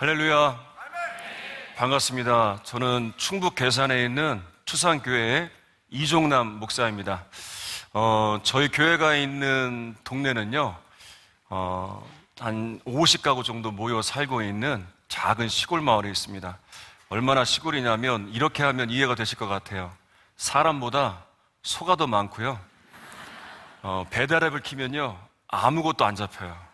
할렐루야. 반갑습니다. 저는 충북 괴산에 있는 추산교회의 이종남 목사입니다. 저희 교회가 있는 동네는요, 한 50가구 정도 모여 살고 있는 작은 시골 마을에 있습니다. 얼마나 시골이냐면 이렇게 하면 이해가 되실 것 같아요. 사람보다 소가 더 많고요. 배달앱을 키면요, 아무것도 안 잡혀요.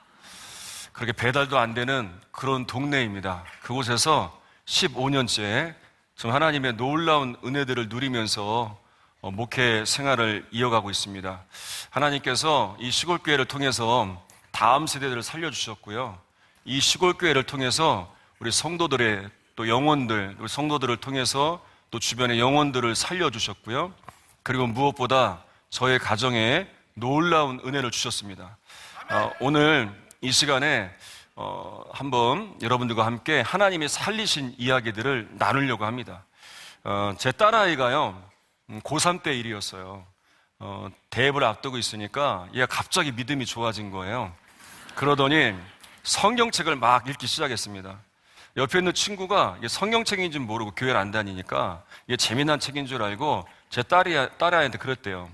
그렇게 배달도 안 되는 그런 동네입니다. 그곳에서 15년째 좀 하나님의 놀라운 은혜들을 누리면서 목회 생활을 이어가고 있습니다. 하나님께서 이 시골교회를 통해서 다음 세대들을 살려주셨고요. 이 시골교회를 통해서 우리 성도들의 또 영혼들, 우리 성도들을 통해서 또 주변의 영혼들을 살려주셨고요. 그리고 무엇보다 저의 가정에 놀라운 은혜를 주셨습니다. 오늘 이 시간에 한번 여러분들과 함께 하나님이 살리신 이야기들을 나누려고 합니다. 제 딸아이가요, 고3 때 일이었어요. 대입을 앞두고 있으니까 얘가 갑자기 믿음이 좋아진 거예요. 그러더니 성경책을 막 읽기 시작했습니다. 옆에 있는 친구가 이게 성경책인지 모르고 교회를 안 다니니까 이게 재미난 책인 줄 알고 제 딸아이한테 그랬대요.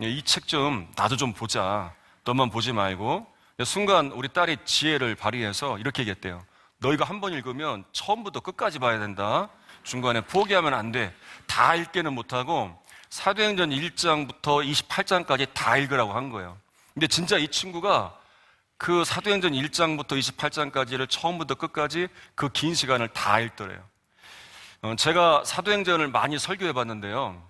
이 책 좀 나도 좀 보자. 너만 보지 말고. 순간 우리 딸이 지혜를 발휘해서 이렇게 얘기했대요. 너 이거 한 번 읽으면 처음부터 끝까지 봐야 된다. 중간에 포기하면 안 돼. 다 읽지는 못하고 사도행전 1장부터 28장까지 다 읽으라고 한 거예요. 근데 진짜 이 친구가 그 사도행전 1장부터 28장까지를 처음부터 끝까지 그 긴 시간을 다 읽더래요. 제가 사도행전을 많이 설교해 봤는데요,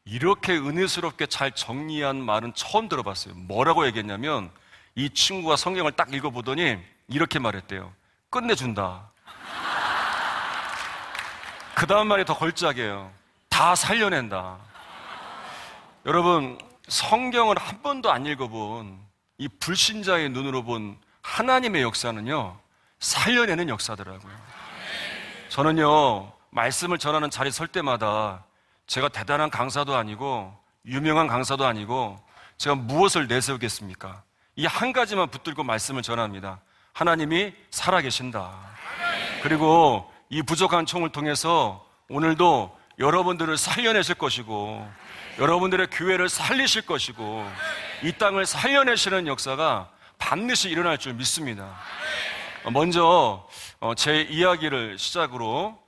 이렇게 은혜스럽게 잘 정리한 말은 처음 들어봤어요. 뭐라고 얘기했냐면 이 친구가 성경을 딱 읽어보더니 이렇게 말했대요. 끝내준다. 그 다음 말이 더 걸작이에요. 다 살려낸다. 여러분, 성경을 한 번도 안 읽어본 이 불신자의 눈으로 본 하나님의 역사는요, 살려내는 역사더라고요. 저는요, 말씀을 전하는 자리 설 때마다 제가 대단한 강사도 아니고 유명한 강사도 아니고 제가 무엇을 내세우겠습니까? 이 한 가지만 붙들고 말씀을 전합니다. 하나님이 살아계신다. 그리고 이 부족한 총을 통해서 오늘도 여러분들을 살려내실 것이고 여러분들의 교회를 살리실 것이고 이 땅을 살려내시는 역사가 반드시 일어날 줄 믿습니다. 먼저 제 이야기를 시작으로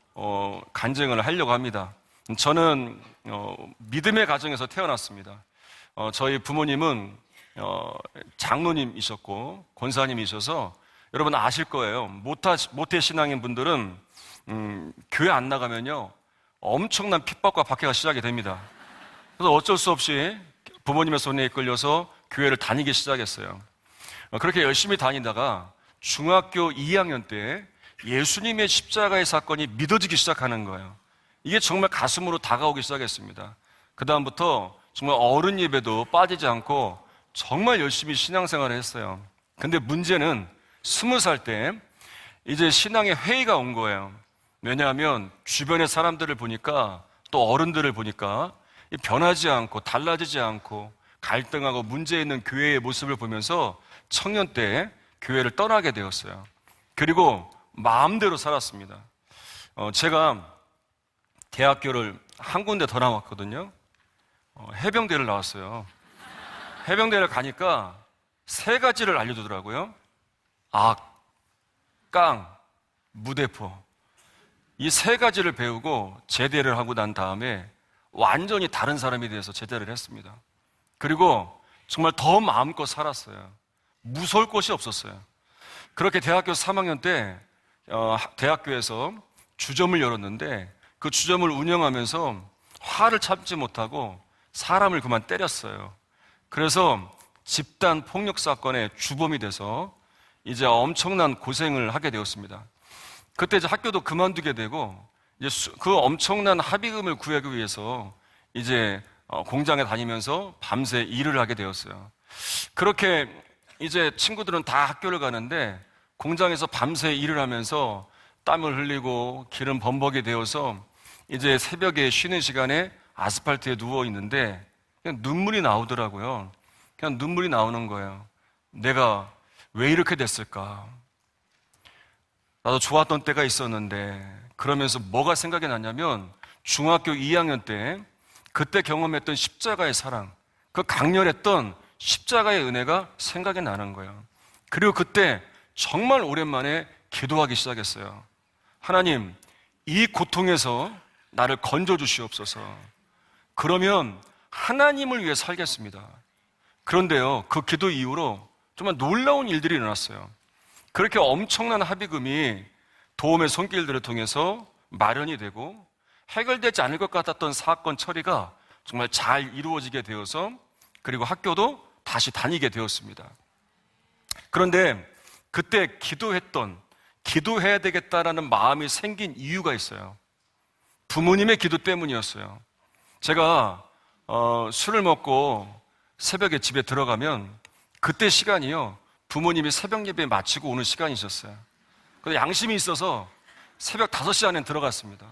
간증을 하려고 합니다. 저는 믿음의 가정에서 태어났습니다. 저희 부모님은 장로님이셨고 권사님이셔서 여러분 아실 거예요. 모태 신앙인 분들은 교회 안 나가면요 엄청난 핍박과 박해가 시작이 됩니다. 그래서 어쩔 수 없이 부모님의 손에 이끌려서 교회를 다니기 시작했어요. 그렇게 열심히 다니다가 중학교 2학년 때 예수님의 십자가의 사건이 믿어지기 시작하는 거예요. 이게 정말 가슴으로 다가오기 시작했습니다. 그 다음부터 정말 어른 예배도 빠지지 않고 정말 열심히 신앙생활을 했어요. 근데 문제는 20살 때 이제 신앙의 회의가 온 거예요. 왜냐하면 주변의 사람들을 보니까 또 어른들을 보니까 변하지 않고 달라지지 않고 갈등하고 문제 있는 교회의 모습을 보면서 청년 때 교회를 떠나게 되었어요. 그리고 마음대로 살았습니다. 제가 대학교를 한 군데 더 나왔거든요. 해병대를 나왔어요. 해병대를 가니까 3가지를 알려주더라고요. 악, 깡, 무대포. 이 3가지를 배우고 제대를 하고 난 다음에 완전히 다른 사람이 돼서 제대를 했습니다. 그리고 정말 더 마음껏 살았어요. 무서울 것이 없었어요. 그렇게 대학교 3학년 때 대학교에서 주점을 열었는데 그 주점을 운영하면서 화를 참지 못하고 사람을 그만 때렸어요. 그래서 집단 폭력 사건의 주범이 돼서 이제 엄청난 고생을 하게 되었습니다. 그때 이제 학교도 그만두게 되고 이제 그 엄청난 합의금을 구하기 위해서 이제 공장에 다니면서 밤새 일을 하게 되었어요. 그렇게 이제 친구들은 다 학교를 가는데 공장에서 밤새 일을 하면서 땀을 흘리고 기름 범벅이 되어서 이제 새벽에 쉬는 시간에 아스팔트에 누워 있는데 그냥 눈물이 나오더라고요. 그냥 눈물이 나오는 거예요. 내가 왜 이렇게 됐을까? 나도 좋았던 때가 있었는데, 그러면서 뭐가 생각이 났냐면 중학교 2학년 때 그때 경험했던 십자가의 사랑, 그 강렬했던 십자가의 은혜가 생각이 나는 거예요. 그리고 그때 정말 오랜만에 기도하기 시작했어요. 하나님, 이 고통에서 나를 건져 주시옵소서. 그러면 하나님을 위해 살겠습니다. 그런데요, 그 기도 이후로 정말 놀라운 일들이 일어났어요. 그렇게 엄청난 합의금이 도움의 손길들을 통해서 마련이 되고 해결되지 않을 것 같았던 사건 처리가 정말 잘 이루어지게 되어서, 그리고 학교도 다시 다니게 되었습니다. 그런데 그때 기도해야 되겠다라는 마음이 생긴 이유가 있어요. 부모님의 기도 때문이었어요. 제가 술을 먹고 새벽에 집에 들어가면 그때 시간이요, 부모님이 새벽 예배 마치고 오는 시간이셨어요. 근데 양심이 있어서 새벽 5시 안에 들어갔습니다.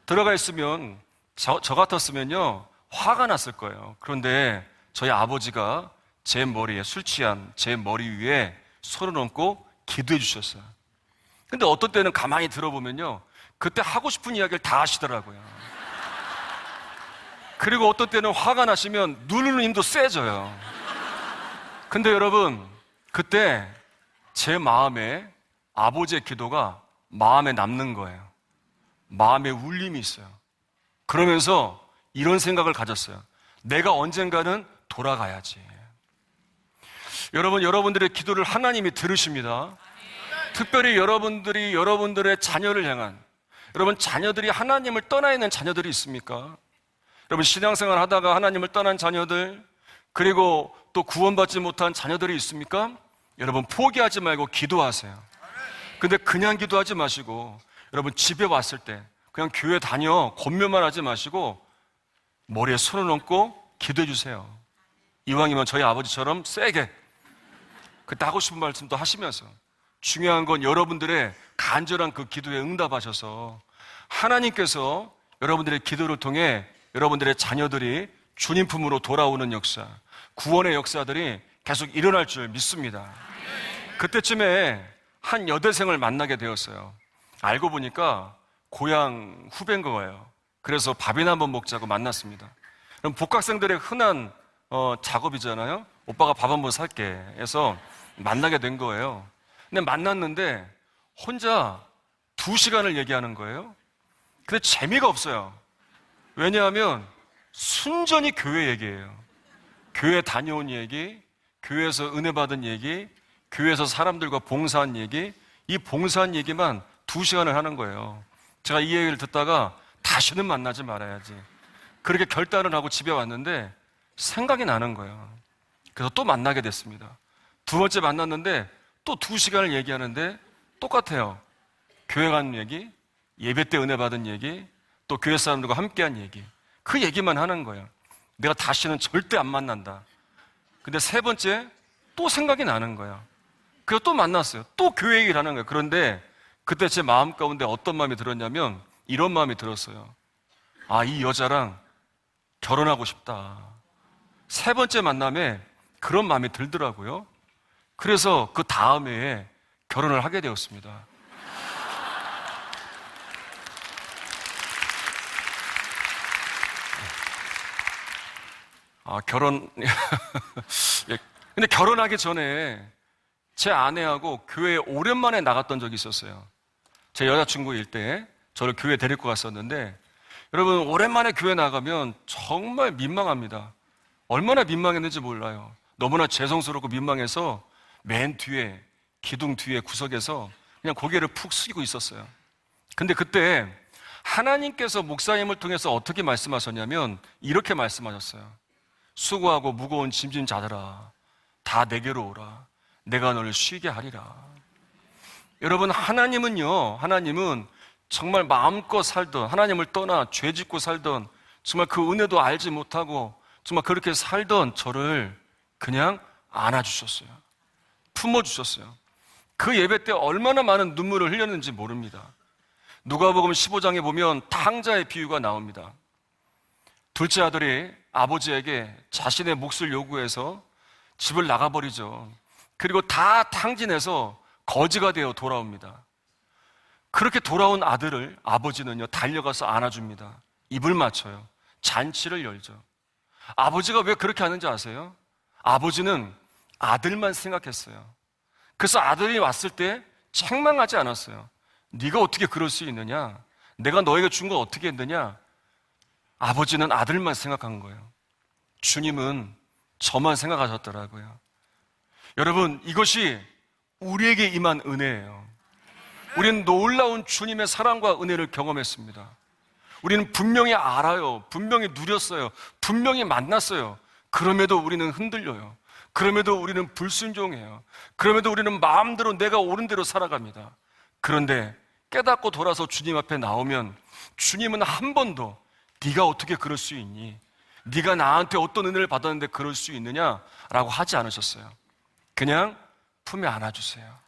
들어가 있으면 저 같았으면요 화가 났을 거예요. 그런데 저희 아버지가 제 머리에, 술 취한 제 머리 위에 손을 얹고 기도해 주셨어요. 근데 어떤 때는 가만히 들어보면요, 그때 하고 싶은 이야기를 다 하시더라고요. 그리고 어떤 때는 화가 나시면 누르는 힘도 세져요. 근데 여러분, 그때 제 마음에 아버지의 기도가 마음에 남는 거예요. 마음에 울림이 있어요. 그러면서 이런 생각을 가졌어요. 내가 언젠가는 돌아가야지. 여러분, 여러분들의 기도를 하나님이 들으십니다. 특별히 여러분들의 자녀를 향한, 여러분 자녀들이 하나님을 떠나 있는 자녀들이 있습니까? 여러분 신앙생활 하다가 하나님을 떠난 자녀들, 그리고 또 구원받지 못한 자녀들이 있습니까? 여러분 포기하지 말고 기도하세요. 근데 그냥 기도하지 마시고, 여러분 집에 왔을 때 그냥 교회 다녀 권면만 하지 마시고 머리에 손을 얹고 기도해 주세요. 이왕이면 저희 아버지처럼 세게 그때 하고 싶은 말씀도 하시면서, 중요한 건 여러분들의 간절한 그 기도에 응답하셔서 하나님께서 여러분들의 기도를 통해 여러분들의 자녀들이 주님 품으로 돌아오는 역사, 구원의 역사들이 계속 일어날 줄 믿습니다. 그때쯤에 한 여대생을 만나게 되었어요. 알고 보니까 고향 후배인 거예요. 그래서 밥이나 한번 먹자고 만났습니다. 그럼 복학생들의 흔한 작업이잖아요. 오빠가 밥 한번 살게 해서 만나게 된 거예요. 근데 만났는데 혼자 2시간을 얘기하는 거예요. 근데 재미가 없어요. 왜냐하면 순전히 교회 얘기예요. 교회 다녀온 얘기, 교회에서 은혜 받은 얘기, 교회에서 사람들과 봉사한 얘기, 이 봉사한 얘기만 2시간을 하는 거예요. 제가 이 얘기를 듣다가 다시는 만나지 말아야지, 그렇게 결단을 하고 집에 왔는데 생각이 나는 거예요. 그래서 또 만나게 됐습니다. 2번째 만났는데 또 2시간을 얘기하는데 똑같아요. 교회 간 얘기, 예배 때 은혜 받은 얘기, 또 교회 사람들과 함께한 얘기, 그 얘기만 하는 거예요. 내가 다시는 절대 안 만난다. 근데 3번째 또 생각이 나는 거예요. 그래서 또 만났어요. 또 교회 얘기를 하는 거예요. 그런데 그때 제 마음 가운데 어떤 마음이 들었냐면 이런 마음이 들었어요. 아, 이 여자랑 결혼하고 싶다. 3번째 만남에 그런 마음이 들더라고요. 그래서 그 다음 해에 결혼을 하게 되었습니다. 결혼. 근데 결혼하기 전에 제 아내하고 교회에 오랜만에 나갔던 적이 있었어요. 제 여자친구일 때 저를 교회에 데리고 갔었는데, 여러분 오랜만에 교회 나가면 정말 민망합니다. 얼마나 민망했는지 몰라요. 너무나 죄송스럽고 민망해서 맨 뒤에, 기둥 뒤에 구석에서 그냥 고개를 푹 숙이고 있었어요. 근데 그때 하나님께서 목사님을 통해서 어떻게 말씀하셨냐면 이렇게 말씀하셨어요. 수고하고 무거운 짐진 자들아, 다 내게로 오라. 내가 너를 쉬게 하리라. 여러분, 하나님은 정말 마음껏 살던, 하나님을 떠나 죄 짓고 살던, 정말 그 은혜도 알지 못하고 정말 그렇게 살던 저를 그냥 안아주셨어요. 품어주셨어요. 그 예배 때 얼마나 많은 눈물을 흘렸는지 모릅니다. 누가복음 15장에 보면 탕자의 비유가 나옵니다. 둘째 아들이 아버지에게 자신의 몫을 요구해서 집을 나가버리죠. 그리고 다 탕진해서 거지가 되어 돌아옵니다. 그렇게 돌아온 아들을 아버지는요, 달려가서 안아줍니다. 입을 맞춰요. 잔치를 열죠. 아버지가 왜 그렇게 하는지 아세요? 아버지는 아들만 생각했어요. 그래서 아들이 왔을 때 책망하지 않았어요. 네가 어떻게 그럴 수 있느냐? 내가 너에게 준 걸 어떻게 했느냐? 아버지는 아들만 생각한 거예요. 주님은 저만 생각하셨더라고요. 여러분, 이것이 우리에게 임한 은혜예요. 우리는 놀라운 주님의 사랑과 은혜를 경험했습니다. 우리는 분명히 알아요. 분명히 누렸어요. 분명히 만났어요. 그럼에도 우리는 흔들려요. 그럼에도 우리는 불순종해요. 그럼에도 우리는 마음대로 내가 옳은 대로 살아갑니다. 그런데 깨닫고 돌아서 주님 앞에 나오면 주님은 한 번도 네가 어떻게 그럴 수 있니? 네가 나한테 어떤 은혜를 받았는데 그럴 수 있느냐라고 하지 않으셨어요. 그냥 품에 안아주세요.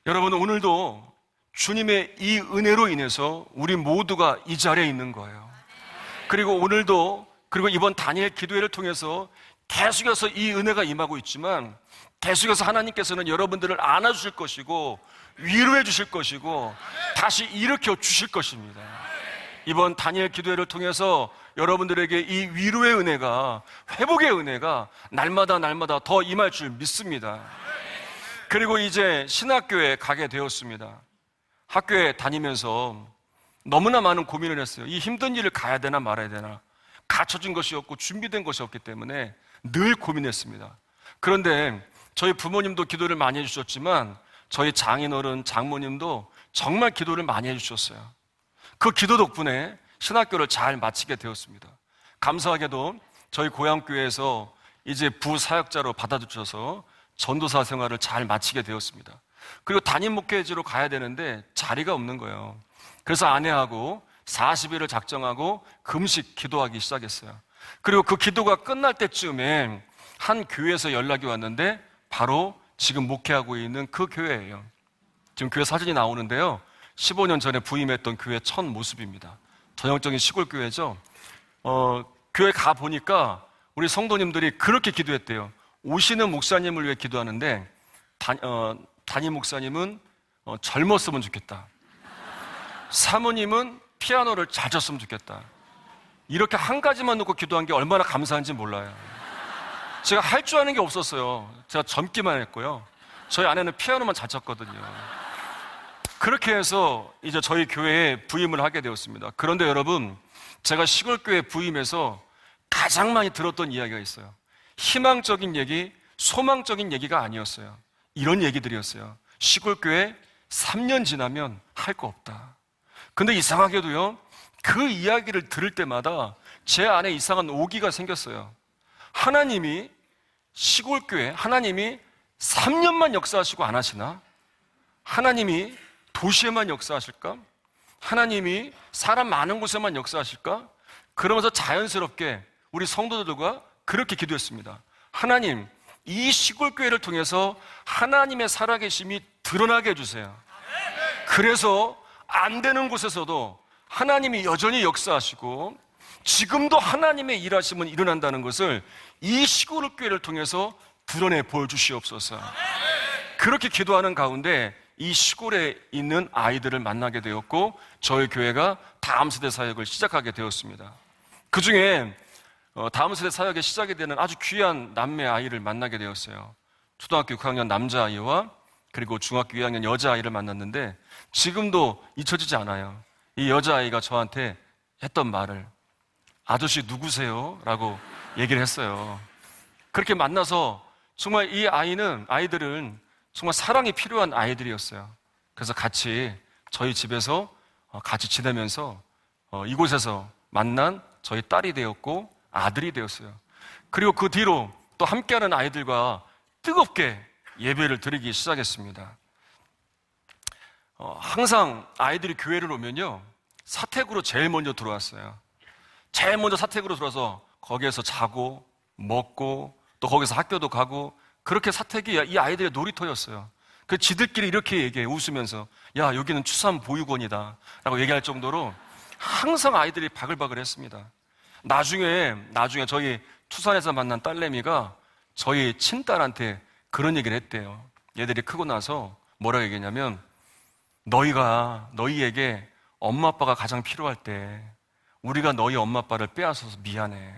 여러분, 오늘도 주님의 이 은혜로 인해서 우리 모두가 이 자리에 있는 거예요. 그리고 오늘도, 그리고 이번 다니엘 기도회를 통해서 계속해서 이 은혜가 임하고 있지만 계속해서 하나님께서는 여러분들을 안아주실 것이고 위로해 주실 것이고 다시 일으켜 주실 것입니다. 이번 다니엘 기도회를 통해서 여러분들에게 이 위로의 은혜가, 회복의 은혜가 날마다 더 임할 줄 믿습니다. 그리고 이제 신학교에 가게 되었습니다. 학교에 다니면서 너무나 많은 고민을 했어요. 이 힘든 일을 가야 되나 말아야 되나. 갖춰진 것이 없고 준비된 것이 없기 때문에 늘 고민했습니다. 그런데 저희 부모님도 기도를 많이 해주셨지만 저희 장인어른, 장모님도 정말 기도를 많이 해주셨어요. 그 기도 덕분에 신학교를 잘 마치게 되었습니다. 감사하게도 저희 고향교회에서 이제 부사역자로 받아주셔서 전도사 생활을 잘 마치게 되었습니다. 그리고 담임 목회지로 가야 되는데 자리가 없는 거예요. 그래서 아내하고 40일을 작정하고 금식 기도하기 시작했어요. 그리고 그 기도가 끝날 때쯤에 한 교회에서 연락이 왔는데 바로 지금 목회하고 있는 그 교회예요. 지금 교회 사진이 나오는데요. 15년 전에 부임했던 교회 첫 모습입니다. 전형적인 시골 교회죠. 교회 가 보니까 우리 성도님들이 그렇게 기도했대요. 오시는 목사님을 위해 기도하는데 담임 목사님은 젊었으면 좋겠다. 사모님은 피아노를 잘 쳤으면 좋겠다. 이렇게 한 가지만 놓고 기도한 게 얼마나 감사한지 몰라요. 제가 할 줄 아는 게 없었어요. 제가 젊기만 했고요. 저희 아내는 피아노만 잘 쳤거든요. 그렇게 해서 이제 저희 교회에 부임을 하게 되었습니다. 그런데 여러분, 제가 시골교회 부임해서 가장 많이 들었던 이야기가 있어요. 희망적인 얘기, 소망적인 얘기가 아니었어요. 이런 얘기들이었어요. 시골교회 3년 지나면 할 거 없다. 근데 이상하게도요, 그 이야기를 들을 때마다 제 안에 이상한 오기가 생겼어요. 하나님이 시골교회, 하나님이 3년만 역사하시고 안 하시나? 하나님이 도시에만 역사하실까? 하나님이 사람 많은 곳에만 역사하실까? 그러면서 자연스럽게 우리 성도들과 그렇게 기도했습니다. 하나님, 이 시골교회를 통해서 하나님의 살아계심이 드러나게 해주세요. 그래서 안 되는 곳에서도 하나님이 여전히 역사하시고 지금도 하나님의 일하심은 일어난다는 것을 이 시골교회를 통해서 드러내 보여주시옵소서. 그렇게 기도하는 가운데 이 시골에 있는 아이들을 만나게 되었고 저희 교회가 다음 세대 사역을 시작하게 되었습니다. 그 중에 다음 세대 사역에 시작이 되는 아주 귀한 남매 아이를 만나게 되었어요. 초등학교 6학년 남자아이와 그리고 중학교 2학년 여자아이를 만났는데 지금도 잊혀지지 않아요. 이 여자아이가 저한테 했던 말을, 아저씨 누구세요? 라고 얘기를 했어요. 그렇게 만나서 정말 이 아이들은 정말 사랑이 필요한 아이들이었어요. 그래서 같이 저희 집에서 같이 지내면서 이곳에서 만난 저희 딸이 되었고 아들이 되었어요. 그리고 그 뒤로 또 함께하는 아이들과 뜨겁게 예배를 드리기 시작했습니다. 항상 아이들이 교회를 오면요, 사택으로 제일 먼저 들어왔어요. 제일 먼저 사택으로 들어와서 거기에서 자고 먹고 또 거기서 학교도 가고, 그렇게 사택이 이 아이들의 놀이터였어요. 그 지들끼리 이렇게 얘기해, 웃으면서. 야, 여기는 추산 보육원이다 라고 얘기할 정도로 항상 아이들이 바글바글 했습니다. 나중에 저희 투산에서 만난 딸내미가 저희 친딸한테 그런 얘기를 했대요. 얘들이 크고 나서 뭐라고 얘기했냐면, 너희에게 엄마 아빠가 가장 필요할 때 우리가 너희 엄마 아빠를 빼앗아서 미안해.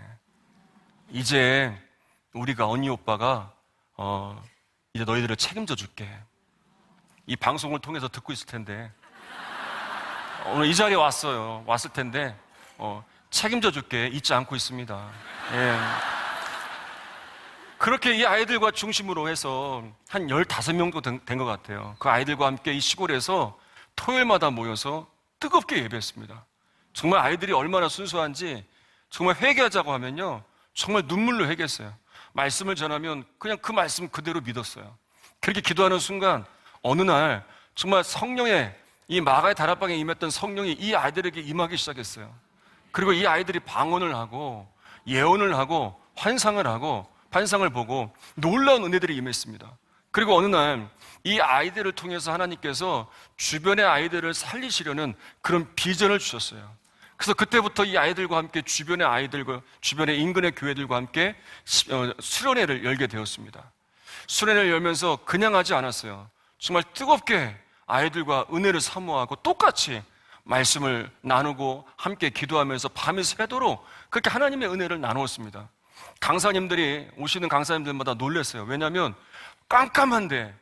이제 우리가 언니 오빠가 이제 너희들을 책임져 줄게. 이 방송을 통해서 듣고 있을 텐데 오늘 이 자리에 왔을 텐데 책임져 줄게 잊지 않고 있습니다. 예. 그렇게 이 아이들과 중심으로 해서 한 15명 정도 된 것 같아요. 그 아이들과 함께 이 시골에서 토요일마다 모여서 뜨겁게 예배했습니다. 정말 아이들이 얼마나 순수한지 정말 회개하자고 하면요, 정말 눈물로 회개했어요. 말씀을 전하면 그냥 그 말씀 그대로 믿었어요. 그렇게 기도하는 순간 어느 날 정말 성령의 이 마가의 다락방에 임했던 성령이 이 아이들에게 임하기 시작했어요. 그리고 이 아이들이 방언을 하고 예언을 하고 환상을 하고 환상을 보고 놀라운 은혜들이 임했습니다. 그리고 어느 날 이 아이들을 통해서 하나님께서 주변의 아이들을 살리시려는 그런 비전을 주셨어요. 그래서 그때부터 이 아이들과 함께 주변의 아이들과 주변의 인근의 교회들과 함께 수련회를 열게 되었습니다. 수련회를 열면서 그냥 하지 않았어요. 정말 뜨겁게 아이들과 은혜를 사모하고 똑같이 말씀을 나누고 함께 기도하면서 밤이 새도록 그렇게 하나님의 은혜를 나누었습니다. 강사님들이 오시는 강사님들마다 놀랐어요. 왜냐하면 깜깜한데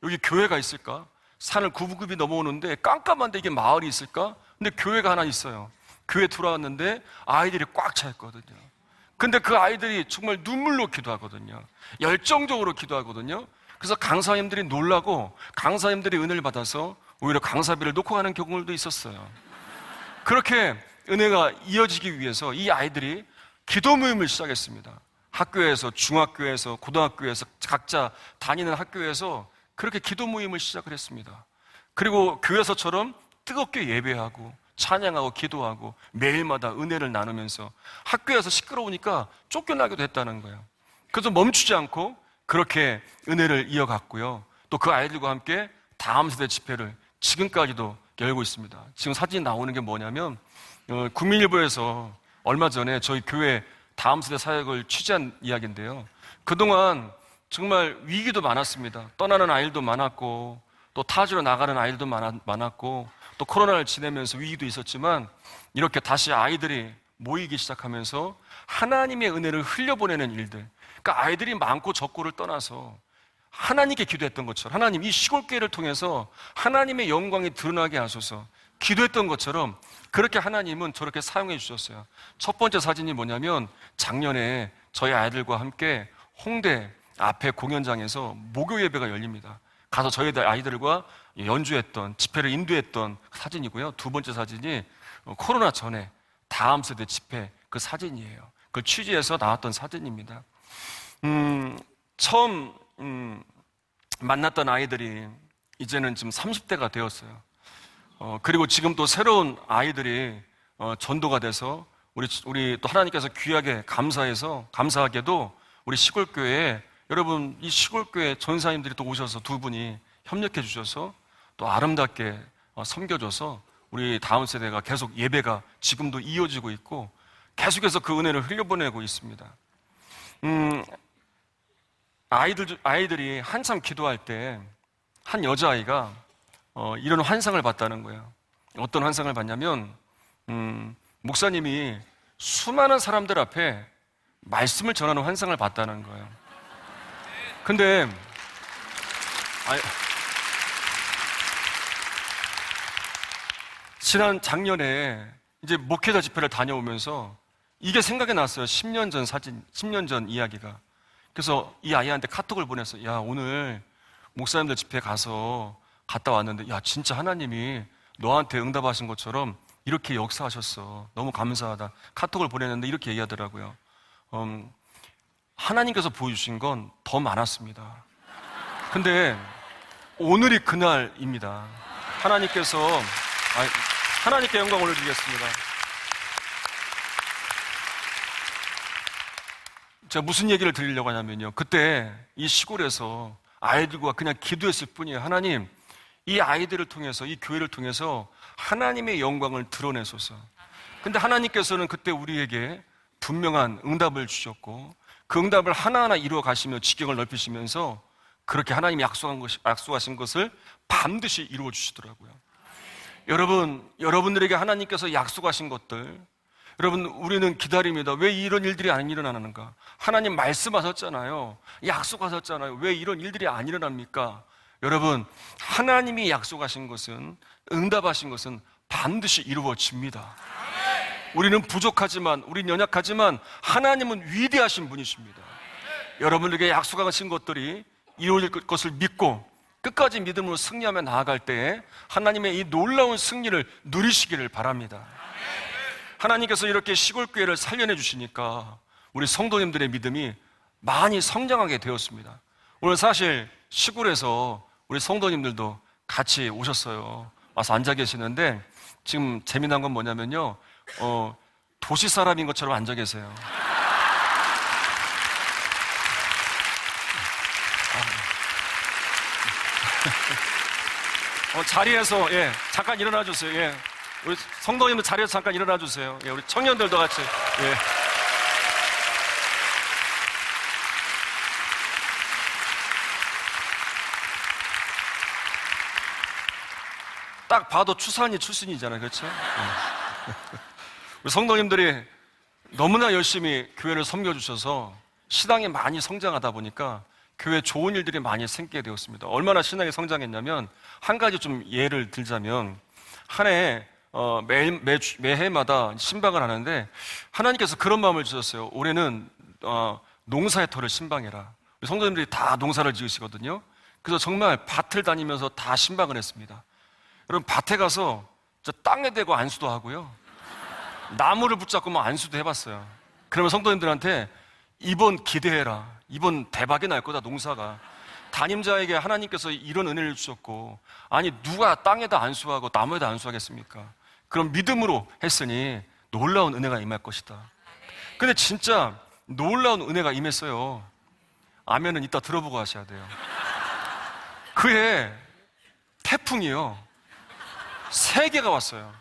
여기 교회가 있을까? 산을 구부굽이 넘어오는데 깜깜한데 이게 마을이 있을까? 근데 교회가 하나 있어요. 교회 들어왔는데 아이들이 꽉 차 있거든요. 근데 그 아이들이 정말 눈물로 기도하거든요. 열정적으로 기도하거든요. 그래서 강사님들이 놀라고 강사님들이 은혜를 받아서 오히려 강사비를 놓고 가는 경우도 있었어요. 그렇게 은혜가 이어지기 위해서 이 아이들이 기도 모임을 시작했습니다. 학교에서, 중학교에서, 고등학교에서, 각자 다니는 학교에서 그렇게 기도 모임을 시작을 했습니다. 그리고 교회에서처럼 뜨겁게 예배하고 찬양하고 기도하고 매일마다 은혜를 나누면서 학교에서 시끄러우니까 쫓겨나기도 했다는 거예요. 그래서 멈추지 않고 그렇게 은혜를 이어갔고요. 또 그 아이들과 함께 다음 세대 집회를 지금까지도 열고 있습니다. 지금 사진이 나오는 게 뭐냐면 국민일보에서 얼마 전에 저희 교회 다음 세대 사역을 취재한 이야기인데요. 그동안 정말 위기도 많았습니다. 떠나는 아이들도 많았고 또 타지로 나가는 아이들도 많았고 또 코로나를 지내면서 위기도 있었지만 이렇게 다시 아이들이 모이기 시작하면서 하나님의 은혜를 흘려보내는 일들, 그러니까 아이들이 많고 적고를 떠나서 하나님께 기도했던 것처럼 하나님 이 시골교회를 통해서 하나님의 영광이 드러나게 하소서 기도했던 것처럼 그렇게 하나님은 저렇게 사용해 주셨어요. 첫 번째 사진이 뭐냐면 작년에 저희 아이들과 함께 홍대 앞에 공연장에서 목요 예배가 열립니다. 가서 저희 아이들과 연주했던 집회를 인도했던 사진이고요. 두 번째 사진이 코로나 전에 다음 세대 집회 그 사진이에요. 그걸 취재해서 나왔던 사진입니다. 처음 만났던 아이들이 이제는 지금 30대가 되었어요. 그리고 지금 또 새로운 아이들이 전도가 돼서 우리 또 하나님께서 귀하게 감사하게도 우리 시골교회에 여러분 이 시골교회 전사님들이 또 오셔서 두 분이 협력해 주셔서 또 아름답게 섬겨줘서 우리 다음 세대가 계속 예배가 지금도 이어지고 있고 계속해서 그 은혜를 흘려보내고 있습니다. 아이들이 한참 기도할 때 한 여자아이가 이런 환상을 봤다는 거예요. 어떤 환상을 봤냐면 목사님이 수많은 사람들 앞에 말씀을 전하는 환상을 봤다는 거예요. 근데 작년에 이제 목회자 집회를 다녀오면서 이게 생각이 났어요. 10년 전 사진, 10년 전 이야기가. 그래서 이 아이한테 카톡을 보냈어요. 야, 오늘 목사님들 집회 갔다 왔는데, 야, 진짜 하나님이 너한테 응답하신 것처럼 이렇게 역사하셨어. 너무 감사하다. 카톡을 보냈는데 이렇게 얘기하더라고요. 하나님께서 보여주신 건 더 많았습니다. 근데 오늘이 그날입니다. 하나님께 영광 올려드리겠습니다. 제가 무슨 얘기를 드리려고 하냐면요. 그때 이 시골에서 아이들과 그냥 기도했을 뿐이에요. 하나님, 이 아이들을 통해서, 이 교회를 통해서 하나님의 영광을 드러내소서. 근데 하나님께서는 그때 우리에게 분명한 응답을 주셨고 그 응답을 하나하나 이루어 가시며 지경을 넓히시면서 그렇게 하나님이 약속하신 것을 반드시 이루어 주시더라고요. 여러분, 여러분들에게 하나님께서 약속하신 것들, 여러분, 우리는 기다립니다. 왜 이런 일들이 안 일어나는가? 하나님 말씀하셨잖아요. 약속하셨잖아요. 왜 이런 일들이 안 일어납니까? 여러분, 하나님이 약속하신 것은, 응답하신 것은 반드시 이루어집니다. 우리는 부족하지만, 우리는 연약하지만 하나님은 위대하신 분이십니다. 여러분에게 약속하신 것들이 이루어질 것을 믿고 끝까지 믿음으로 승리하며 나아갈 때에 하나님의 이 놀라운 승리를 누리시기를 바랍니다. 하나님께서 이렇게 시골교회를 살려내 주시니까 우리 성도님들의 믿음이 많이 성장하게 되었습니다. 오늘 사실 시골에서 우리 성도님들도 같이 오셨어요. 와서 앉아 계시는데 지금 재미난 건 뭐냐면요, 도시 사람인 것처럼 앉아 계세요. 자리에서, 잠깐 일어나 주세요. 우리 성도님들 자리에서 잠깐 일어나 주세요. 우리 청년들도 같이. 딱 봐도 추산이 출신이잖아요. 그렇죠? 우리 성도님들이 너무나 열심히 교회를 섬겨주셔서 신앙이 많이 성장하다 보니까 교회에 좋은 일들이 많이 생기게 되었습니다. 얼마나 신앙이 성장했냐면, 한 가지 좀 예를 들자면, 한 해 매해마다 신방을 하는데 하나님께서 그런 마음을 주셨어요. 올해는 농사의 터를 신방해라. 우리 성도님들이 다 농사를 지으시거든요. 그래서 정말 밭을 다니면서 다 신방을 했습니다. 여러분, 밭에 가서 땅에 대고 안수도 하고요, 나무를 붙잡고 안수도 해봤어요. 그러면 성도님들한테 이번 기대해라, 이번 대박이 날 거다, 농사가. 담임자에게 하나님께서 이런 은혜를 주셨고, 아니 누가 땅에다 안수하고 나무에다 안수하겠습니까? 그럼 믿음으로 했으니 놀라운 은혜가 임할 것이다. 근데 진짜 놀라운 은혜가 임했어요. 아멘은 이따 들어보고 하셔야 돼요. 그해 태풍이요, 3개가 왔어요.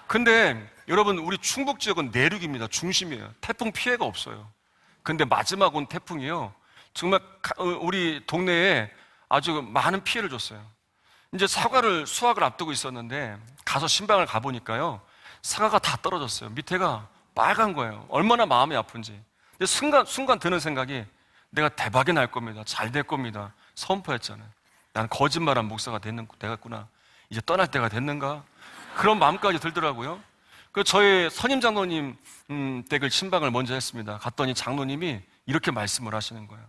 근데 여러분, 우리 충북 지역은 내륙입니다. 중심이에요. 태풍 피해가 없어요. 근데 마지막 온 태풍이요, 정말 우리 동네에 아주 많은 피해를 줬어요. 이제 수확을 앞두고 있었는데 가서 신방을 가보니까요, 사과가 다 떨어졌어요. 밑에가 빨간 거예요. 얼마나 마음이 아픈지. 근데 순간 드는 생각이, 내가 대박이 날 겁니다. 잘 될 겁니다. 선포했잖아요. 난 거짓말한 목사가 되겠구나. 이제 떠날 때가 됐는가? 그런 마음까지 들더라고요. 그 저희 선임 장로님 댁을 신방을 먼저 했습니다. 갔더니 장로님이 이렇게 말씀을 하시는 거예요.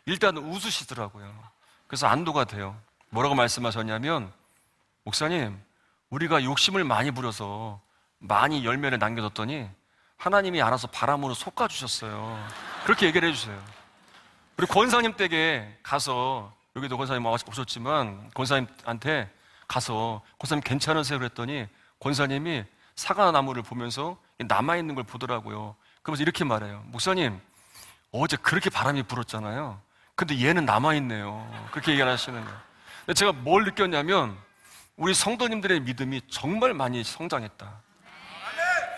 일단 웃으시더라고요. 그래서 안도가 돼요. 뭐라고 말씀하셨냐면, 목사님, 우리가 욕심을 많이 부려서 많이 열매를 남겨뒀더니 하나님이 알아서 바람으로 솎아주셨어요. 그렇게 얘기를 해주세요. 우리 권사님 댁에 가서, 여기도 권사님 오셨지만 권사님한테 가서, 권사님 괜찮으세요? 그랬더니 권사님이 사과나무를 보면서 남아있는 걸 보더라고요. 그러면서 이렇게 말해요. 목사님, 어제 그렇게 바람이 불었잖아요. 근데 얘는 남아있네요. 그렇게 얘기를 하시는 거예요. 근데 제가 뭘 느꼈냐면, 우리 성도님들의 믿음이 정말 많이 성장했다.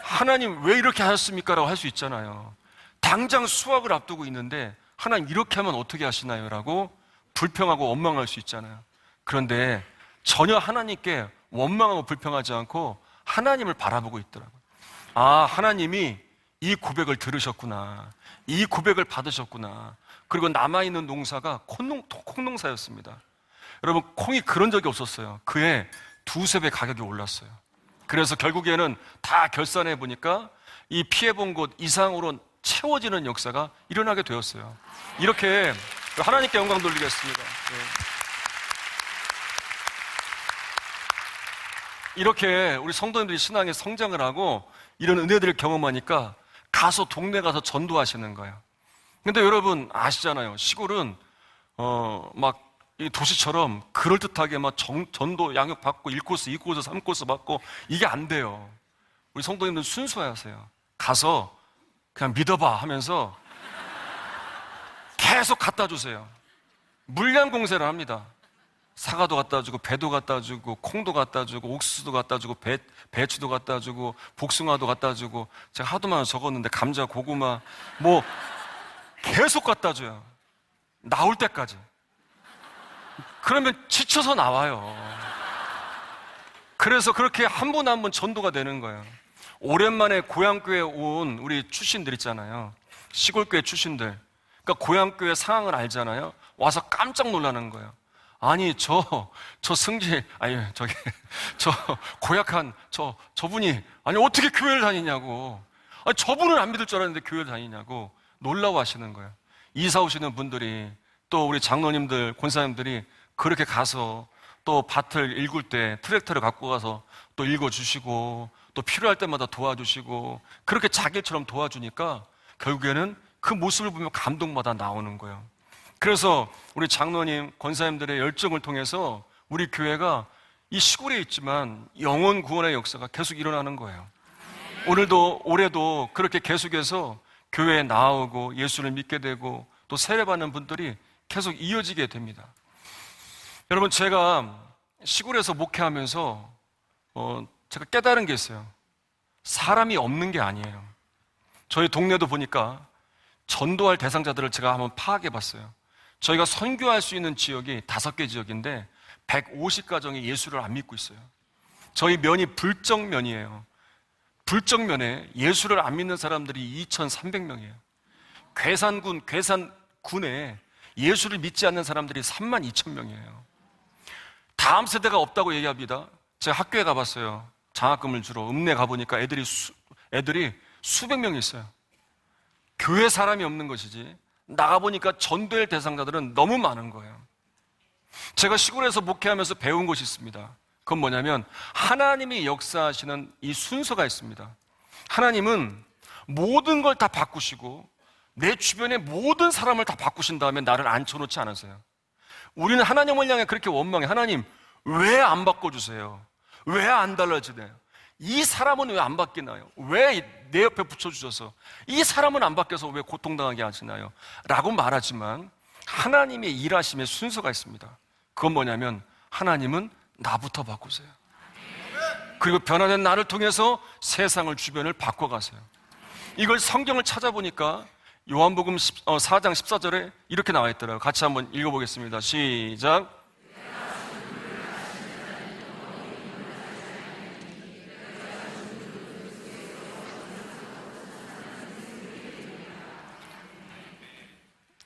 하나님 왜 이렇게 하셨습니까? 라고 할 수 있잖아요. 당장 수확을 앞두고 있는데 하나님 이렇게 하면 어떻게 하시나요? 라고 불평하고 원망할 수 있잖아요. 그런데 전혀 하나님께 원망하고 불평하지 않고 하나님을 바라보고 있더라고요. 아, 하나님이 이 고백을 들으셨구나, 이 고백을 받으셨구나. 그리고 남아있는 농사가 콩농사였습니다. 여러분, 콩이 그런 적이 없었어요. 그해 2~3배 가격이 올랐어요. 그래서 결국에는 다 결산해 보니까 이 피해본 곳 이상으로 채워지는 역사가 일어나게 되었어요. 이렇게 하나님께 영광 돌리겠습니다. 이렇게 우리 성도님들이 신앙에 성장을 하고 이런 은혜들을 경험하니까 가서 동네 가서 전도하시는 거예요. 근데 여러분 아시잖아요. 시골은 막 이 도시처럼 그럴듯하게 막 전도 양육 받고 1코스, 2코스, 3코스 받고 이게 안 돼요. 우리 성도님들 순수하세요. 가서 그냥 믿어봐 하면서 계속 갖다 주세요. 물량 공세를 합니다. 사과도 갖다 주고, 배도 갖다 주고, 콩도 갖다 주고, 옥수수도 갖다 주고, 배추도 갖다 주고, 복숭아도 갖다 주고, 제가 하도 많이 적었는데 감자, 고구마 뭐 계속 갖다 줘요. 나올 때까지. 그러면 지쳐서 나와요. 그래서 그렇게 한 분 한 분 전도가 되는 거예요. 오랜만에 고향교회 온 우리 출신들 있잖아요. 시골교회 출신들. 그러니까 고향교회 상황을 알잖아요. 와서 깜짝 놀라는 거예요. 아니, 저 승질, 저 고약한 저분이, 아니, 어떻게 교회를 다니냐고. 아니, 저분은 안 믿을 줄 알았는데 교회를 다니냐고 놀라워 하시는 거예요. 이사 오시는 분들이, 또 우리 장로님들, 권사님들이 그렇게 가서 또 밭을 일굴 때 트랙터를 갖고 가서 또 읽어주시고, 또 필요할 때마다 도와주시고, 그렇게 자기 일처럼 도와주니까 결국에는 그 모습을 보면 감동마다 나오는 거예요. 그래서 우리 장로님, 권사님들의 열정을 통해서 우리 교회가 이 시골에 있지만 영혼 구원의 역사가 계속 일어나는 거예요. 올해도 그렇게 계속해서 교회에 나오고 예수를 믿게 되고 또 세례받는 분들이 계속 이어지게 됩니다. 여러분, 제가 시골에서 목회하면서 제가 깨달은 게 있어요. 사람이 없는 게 아니에요. 저희 동네도 보니까 전도할 대상자들을 제가 한번 파악해 봤어요. 저희가 선교할 수 있는 지역이 5개 지역인데 150가정이 예수를 안 믿고 있어요. 저희 면이 불정면이에요. 불정면에 예수를 안 믿는 사람들이 2,300명이에요. 괴산군에 예수를 믿지 않는 사람들이 32,000명이에요. 다음 세대가 없다고 얘기합니다. 제가 학교에 가봤어요. 장학금을 주러 읍내 가보니까 애들이 수백 명이 있어요. 교회 사람이 없는 것이지 나가보니까 전도의 대상자들은 너무 많은 거예요. 제가 시골에서 목회하면서 배운 것이 있습니다. 그건 뭐냐면 하나님이 역사하시는 이 순서가 있습니다. 하나님은 모든 걸 다 바꾸시고 내 주변의 모든 사람을 다 바꾸신 다음에 나를 앉혀놓지 않으세요. 우리는 하나님을 향해 그렇게 원망해. 하나님, 왜 안 바꿔주세요? 왜 안 달라지나요? 이 사람은 왜 안 바뀌나요? 왜 내 옆에 붙여주셔서 이 사람은 안 바뀌어서 왜 고통당하게 하시나요? 라고 말하지만 하나님의 일하심의 순서가 있습니다. 그건 뭐냐면 하나님은 나부터 바꾸세요. 그리고 변화된 나를 통해서 세상을 주변을 바꿔가세요. 이걸 성경을 찾아보니까 요한복음 4장 14절에 이렇게 나와 있더라고요. 같이 한번 읽어보겠습니다. 시작.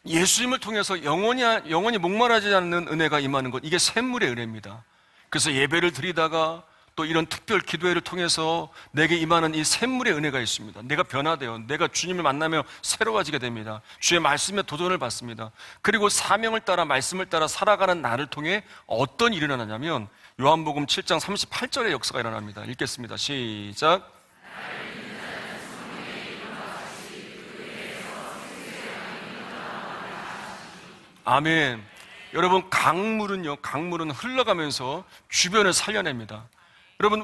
예수님을 통해서 영원히 목마르지 않는 은혜가 임하는 것, 이게 샘물의 은혜입니다. 그래서 예배를 드리다가 또 이런 특별 기도회를 통해서 내게 임하는 이 샘물의 은혜가 있습니다. 내가 변화돼요. 내가 주님을 만나며 새로워지게 됩니다. 주의 말씀에 도전을 받습니다. 그리고 사명을 따라 말씀을 따라 살아가는 나를 통해 어떤 일이 일어나냐면 요한복음 7장 38절의 역사가 일어납니다. 읽겠습니다. 시작. 아멘. 여러분, 강물은 흘러가면서 주변을 살려냅니다. 여러분,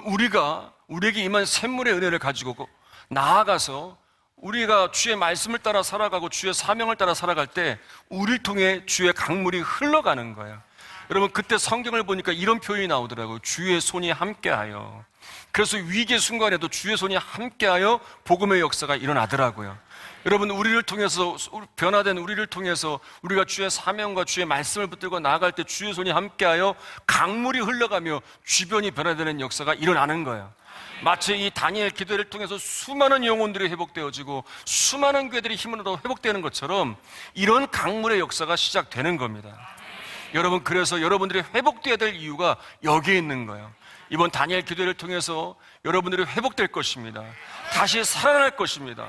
우리에게 임한 샘물의 은혜를 가지고 나아가서 우리가 주의 말씀을 따라 살아가고 주의 사명을 따라 살아갈 때 우리를 통해 주의 강물이 흘러가는 거예요. 여러분, 그때 성경을 보니까 이런 표현이 나오더라고요. 주의 손이 함께하여. 그래서 위기의 순간에도 주의 손이 함께하여 복음의 역사가 일어나더라고요. 여러분, 우리를 통해서, 변화된 우리를 통해서 우리가 주의 사명과 주의 말씀을 붙들고 나아갈 때 주의 손이 함께하여 강물이 흘러가며 주변이 변화되는 역사가 일어나는 거예요. 마치 이 다니엘 기도를 통해서 수많은 영혼들이 회복되어지고 수많은 교회들이 힘을 얻어 회복되는 것처럼 이런 강물의 역사가 시작되는 겁니다. 여러분, 그래서 여러분들이 회복되어야 될 이유가 여기에 있는 거예요. 이번 다니엘 기도를 통해서 여러분들이 회복될 것입니다. 다시 살아날 것입니다.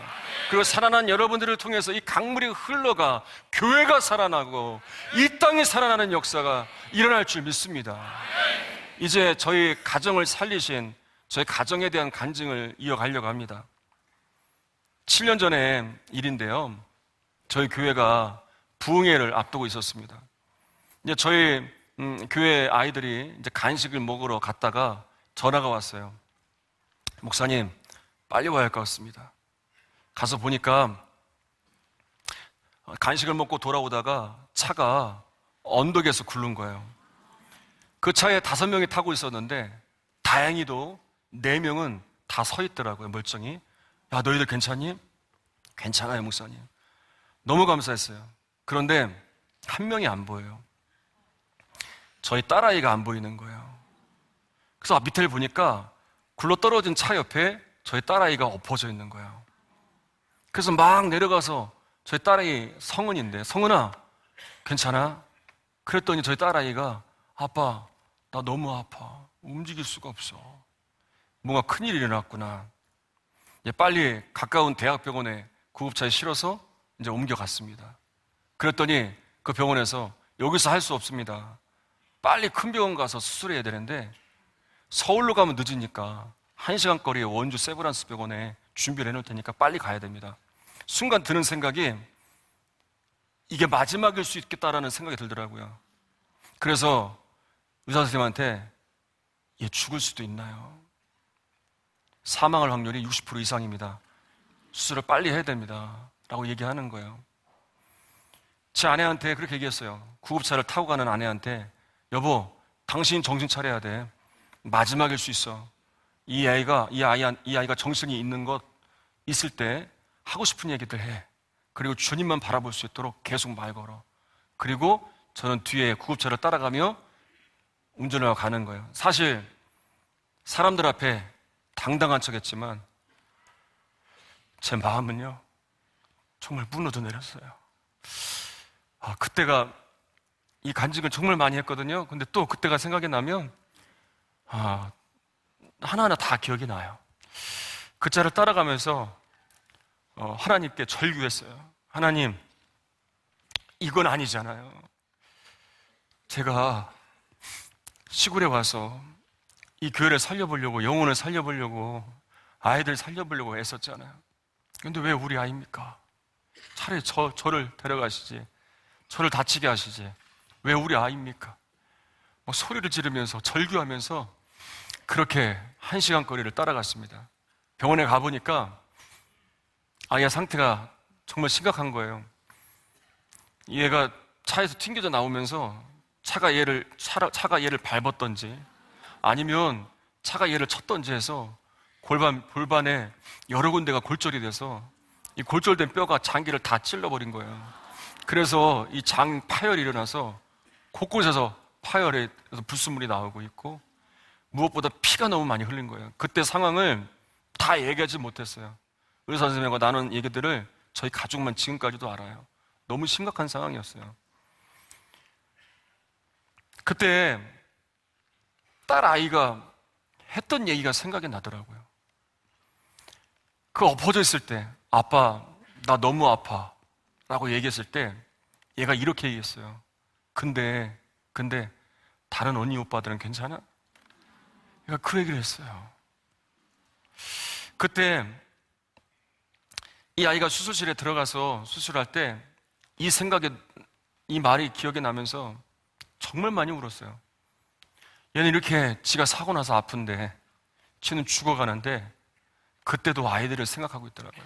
그리고 살아난 여러분들을 통해서 이 강물이 흘러가 교회가 살아나고 이 땅이 살아나는 역사가 일어날 줄 믿습니다. 이제 저희 가정을 살리신 저희 가정에 대한 간증을 이어가려고 합니다. 7년 전에 일인데요. 저희 교회가 부흥회를 앞두고 있었습니다. 이제 저희 교회 아이들이 이제 간식을 먹으러 갔다가 전화가 왔어요. 목사님, 빨리 와야 할 것 같습니다. 가서 보니까 간식을 먹고 돌아오다가 차가 언덕에서 굴른 거예요. 그 차에 5명이 타고 있었는데 다행히도 4명은 다 서 있더라고요. 멀쩡히. 야, 너희들 괜찮니? 괜찮아요, 목사님. 너무 감사했어요. 그런데 한 명이 안 보여요. 저희 딸아이가 안 보이는 거예요. 그래서 밑에를 보니까 굴러떨어진 차 옆에 저희 딸아이가 엎어져 있는 거예요. 그래서 막 내려가서 저희 딸아이 성은인데, 성은아, 괜찮아? 그랬더니 저희 딸아이가, 아빠, 나 너무 아파. 움직일 수가 없어. 뭔가 큰일이 일어났구나. 빨리 가까운 대학병원에 구급차에 실어서 이제 옮겨갔습니다. 그랬더니 그 병원에서 여기서 할 수 없습니다. 빨리 큰 병원 가서 수술해야 되는데 서울로 가면 늦으니까 1시간 거리에 원주 세브란스 병원에 준비를 해놓을 테니까 빨리 가야 됩니다. 순간 드는 생각이 이게 마지막일 수 있겠다라는 생각이 들더라고요. 그래서 의사 선생님한테 얘 죽을 수도 있나요? 사망할 확률이 60% 이상입니다. 수술을 빨리 해야 됩니다. 라고 얘기하는 거예요. 제 아내한테 그렇게 얘기했어요. 구급차를 타고 가는 아내한테, 여보, 당신 정신 차려야 돼. 마지막일 수 있어. 이 아이가 정신이 있는 것 있을 때 하고 싶은 얘기들 해. 그리고 주님만 바라볼 수 있도록 계속 말 걸어. 그리고 저는 뒤에 구급차를 따라가며 운전을 하고 가는 거예요. 사실 사람들 앞에 당당한 척했지만 제 마음은요 정말 무너져 내렸어요. 그때가 이 간증을 정말 많이 했거든요. 근데 또 그때가 생각이 나면 하나하나 다 기억이 나요. 그 차를 따라가면서 하나님께 절규했어요. 하나님, 이건 아니잖아요. 제가 시골에 와서 이 교회를 살려보려고, 영혼을 살려보려고, 아이들 살려보려고 애썼잖아요. 근데 왜 우리 아이입니까? 차라리 저를 데려가시지, 저를 다치게 하시지, 왜 우리 아이입니까? 소리를 지르면서 절규하면서 그렇게 1시간 거리를 따라갔습니다. 병원에 가보니까 아이의 상태가 정말 심각한 거예요. 얘가 차에서 튕겨져 나오면서 차가 얘를 밟았던지 아니면 차가 얘를 쳤던지 해서 골반에 여러 군데가 골절이 돼서 이 골절된 뼈가 장기를 다 찔러버린 거예요. 그래서 이 장 파열이 일어나서 곳곳에서 파열해서 불순물이 나오고 있고, 무엇보다 피가 너무 많이 흘린 거예요. 그때 상황을 다 얘기하지 못했어요. 의사 선생님과 나눈 얘기들을 저희 가족만 지금까지도 알아요. 너무 심각한 상황이었어요. 그때 딸 아이가 했던 얘기가 생각이 나더라고요. 그 엎어져 있을 때, 아빠, 나 너무 아파 라고 얘기했을 때 얘가 이렇게 얘기했어요. 근데 다른 언니 오빠들은 괜찮아? 얘가 그 얘기를 했어요. 그때 이 아이가 수술실에 들어가서 수술할 때 이 말이 기억이 나면서 정말 많이 울었어요. 얘는 이렇게 지가 사고 나서 아픈데, 지는 죽어가는데 그때도 아이들을 생각하고 있더라고요.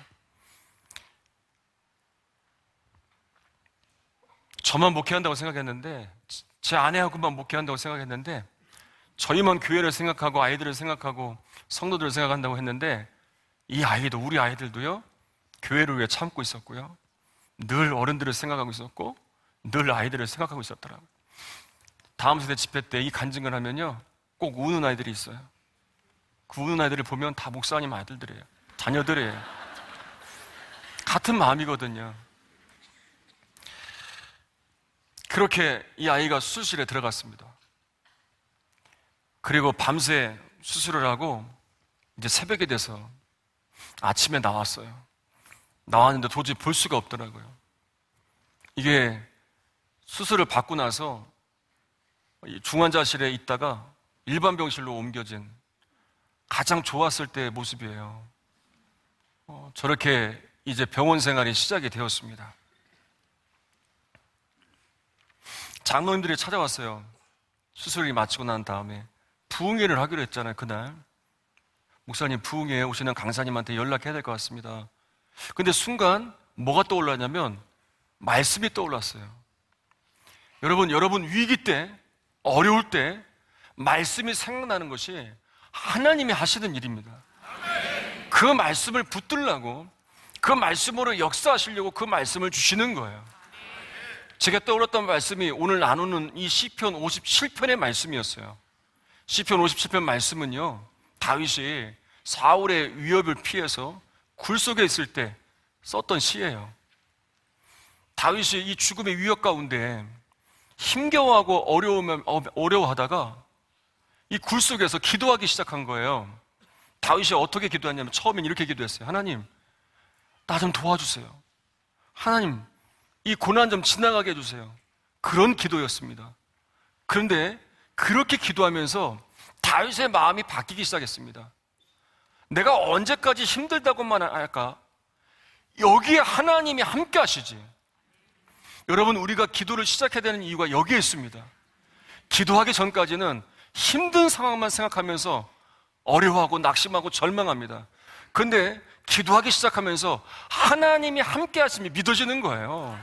저만 목회한다고 생각했는데, 제 아내하고만 목회한다고 생각했는데, 저희만 교회를 생각하고 아이들을 생각하고 성도들을 생각한다고 했는데, 이 아이도, 우리 아이들도요 교회를 위해 참고 있었고요, 늘 어른들을 생각하고 있었고, 늘 아이들을 생각하고 있었더라고요. 다음 세대 집회 때 이 간증을 하면요 꼭 우는 아이들이 있어요. 그 우는 아이들을 보면 다 목사님 아들들이에요. 자녀들이에요. 같은 마음이거든요. 그렇게 이 아이가 수술실에 들어갔습니다. 그리고 밤새 수술을 하고 이제 새벽이 돼서 아침에 나왔어요. 나왔는데 도저히 볼 수가 없더라고요. 이게 수술을 받고 나서 중환자실에 있다가 일반 병실로 옮겨진 가장 좋았을 때의 모습이에요. 저렇게 이제 병원 생활이 시작이 되었습니다. 장로님들이 찾아왔어요. 수술이 마치고 난 다음에 부흥회를 하기로 했잖아요. 그날 목사님, 부흥회에 오시는 강사님한테 연락해야 될 것 같습니다. 근데 순간 뭐가 떠올랐냐면 말씀이 떠올랐어요. 여러분 위기 때, 어려울 때 말씀이 생각나는 것이 하나님이 하시는 일입니다. 그 말씀을 붙들라고, 그 말씀으로 역사하시려고 그 말씀을 주시는 거예요. 제가 떠올랐던 말씀이 오늘 나누는 이 시편 57편의 말씀이었어요. 시편 57편 말씀은요, 다윗이 사울의 위협을 피해서 굴 속에 있을 때 썼던 시예요. 다윗이 이 죽음의 위협 가운데 힘겨워하고 어려워하다가 이 굴 속에서 기도하기 시작한 거예요. 다윗이 어떻게 기도했냐면 처음엔 이렇게 기도했어요. 하나님, 나 좀 도와주세요. 하나님, 이 고난 좀 지나가게 해주세요. 그런 기도였습니다. 그런데 그렇게 기도하면서 다윗의 마음이 바뀌기 시작했습니다. 내가 언제까지 힘들다고만 할까? 여기에 하나님이 함께 하시지. 여러분, 우리가 기도를 시작해야 되는 이유가 여기에 있습니다. 기도하기 전까지는 힘든 상황만 생각하면서 어려워하고 낙심하고 절망합니다. 그런데 기도하기 시작하면서 하나님이 함께 하심이 믿어지는 거예요.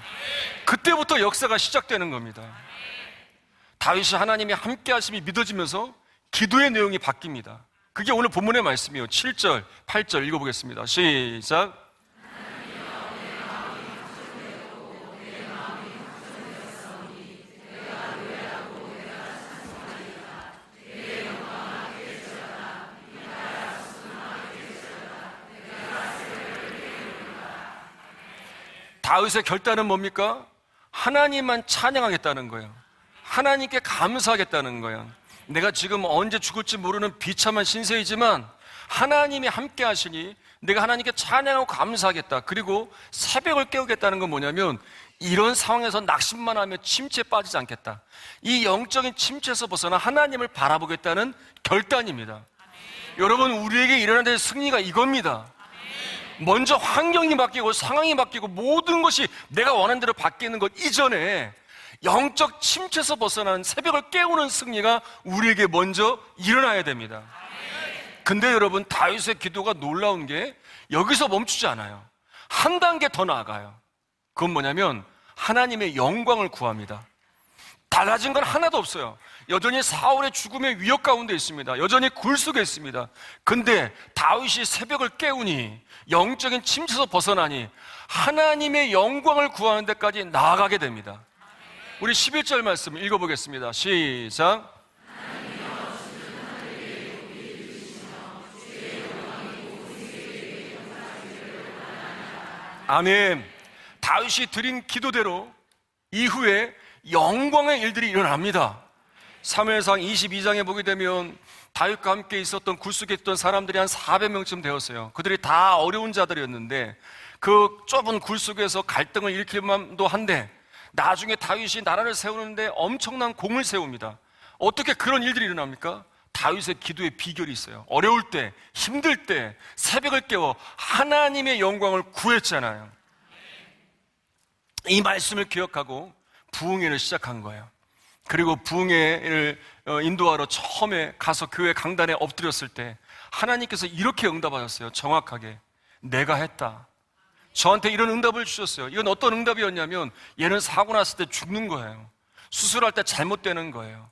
그때부터 역사가 시작되는 겁니다. 다윗이 하나님이 함께 하심이 믿어지면서 기도의 내용이 바뀝니다. 그게 오늘 본문의 말씀이에요. 7절, 8절 읽어보겠습니다. 시작. 다윗의 결단은 뭡니까? 하나님만 찬양하겠다는 거예요. 하나님께 감사하겠다는 거예요. 내가 지금 언제 죽을지 모르는 비참한 신세이지만 하나님이 함께 하시니 내가 하나님께 찬양하고 감사하겠다. 그리고 새벽을 깨우겠다는 건 뭐냐면 이런 상황에서 낙심만 하면 침체에 빠지지 않겠다. 이 영적인 침체에서 벗어나 하나님을 바라보겠다는 결단입니다. 여러분, 우리에게 일어나는 승리가 이겁니다. 먼저 환경이 바뀌고 상황이 바뀌고 모든 것이 내가 원하는 대로 바뀌는 것 이전에 영적 침체에서 벗어나는 새벽을 깨우는 승리가 우리에게 먼저 일어나야 됩니다. 근데 여러분, 다윗의 기도가 놀라운 게 여기서 멈추지 않아요. 한 단계 더 나아가요. 그건 뭐냐면 하나님의 영광을 구합니다. 달라진 건 하나도 없어요. 여전히 사울의 죽음의 위협 가운데 있습니다. 여전히 굴 속에 있습니다. 근데 다윗이 새벽을 깨우니 영적인 침체에서 벗어나니 하나님의 영광을 구하는 데까지 나아가게 됩니다. 우리 11절 말씀 읽어보겠습니다. 시작. 아멘. 다윗이 드린 기도대로 이후에 영광의 일들이 일어납니다. 사무엘상 22장에 보게 되면 다윗과 함께 있었던 굴 속에 있던 사람들이 한 400명쯤 되었어요. 그들이 다 어려운 자들이었는데 그 좁은 굴 속에서 갈등을 일으킬 만도 한데 나중에 다윗이 나라를 세우는데 엄청난 공을 세웁니다. 어떻게 그런 일들이 일어납니까? 다윗의 기도의 비결이 있어요. 어려울 때, 힘들 때 새벽을 깨워 하나님의 영광을 구했잖아요. 이 말씀을 기억하고 부흥회를 시작한 거예요. 그리고 부흥회를 인도하러 처음에 가서 교회 강단에 엎드렸을 때 하나님께서 이렇게 응답하셨어요. 정확하게. 내가 했다. 저한테 이런 응답을 주셨어요. 이건 어떤 응답이었냐면 얘는 사고 났을 때 죽는 거예요. 수술할 때 잘못되는 거예요.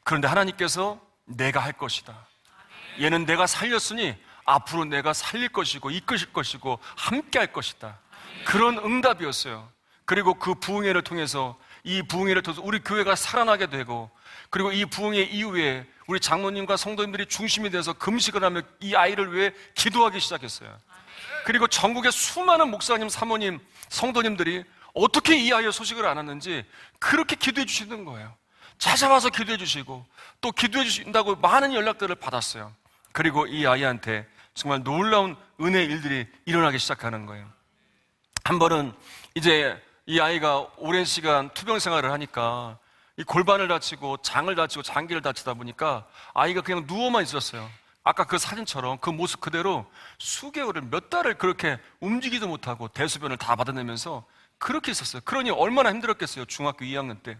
그런데 하나님께서 내가 할 것이다. 얘는 내가 살렸으니 앞으로 내가 살릴 것이고 이끄실 것이고 함께 할 것이다. 그런 응답이었어요. 그리고 그 부흥회를 통해서 이 부흥회를 통해서 우리 교회가 살아나게 되고 그리고 이 부흥회 이후에 우리 장로님과 성도님들이 중심이 돼서 금식을 하며 이 아이를 위해 기도하기 시작했어요. 그리고 전국의 수많은 목사님, 사모님, 성도님들이 어떻게 이 아이의 소식을 알았는지 그렇게 기도해 주시는 거예요. 찾아와서 기도해 주시고 또 기도해 주신다고 많은 연락들을 받았어요. 그리고 이 아이한테 정말 놀라운 은혜의 일들이 일어나기 시작하는 거예요. 한 번은 이제 이 아이가 오랜 시간 투병 생활을 하니까 이 골반을 다치고 장을 다치고 장기를 다치다 보니까 아이가 그냥 누워만 있었어요. 아까 그 사진처럼 그 모습 그대로 수개월을 몇 달을 그렇게 움직이도 못하고 대소변을 다 받아내면서 그렇게 있었어요. 그러니 얼마나 힘들었겠어요. 중학교 2학년 때.